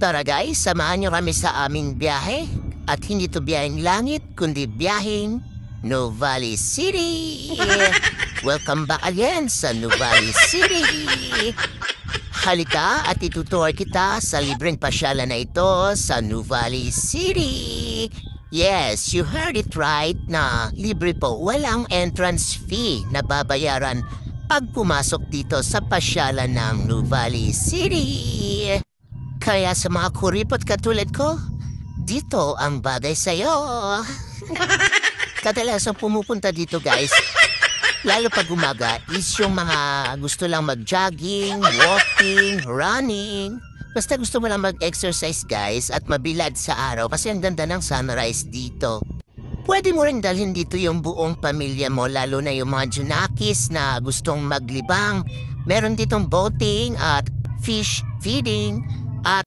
Tara guys, samahan niyo kami sa aming biyahe. At hindi to biyaheng langit, kundi biyaheng Nuvali City. Welcome back again sa Nuvali City. Halika at itutour kita sa libreng pasyalan na ito sa Nuvali City. Yes, you heard it right na libre po, walang entrance fee na babayaran pag pumasok dito sa pasyalan ng Nuvali City. Kaya sa mga kuripot katulad ko, dito ang bagay sa'yo. Kadalasang pumupunta dito guys, lalo pag umaga, is yung mga gusto lang mag-jogging, walking, running. Basta gusto mo lang mag-exercise guys at mabilad sa araw kasi ang ganda ng sunrise dito. Pwede mo rin dalhin dito yung buong pamilya mo, lalo na yung mga junakis na gustong maglibang. Meron ditong boating at fish feeding.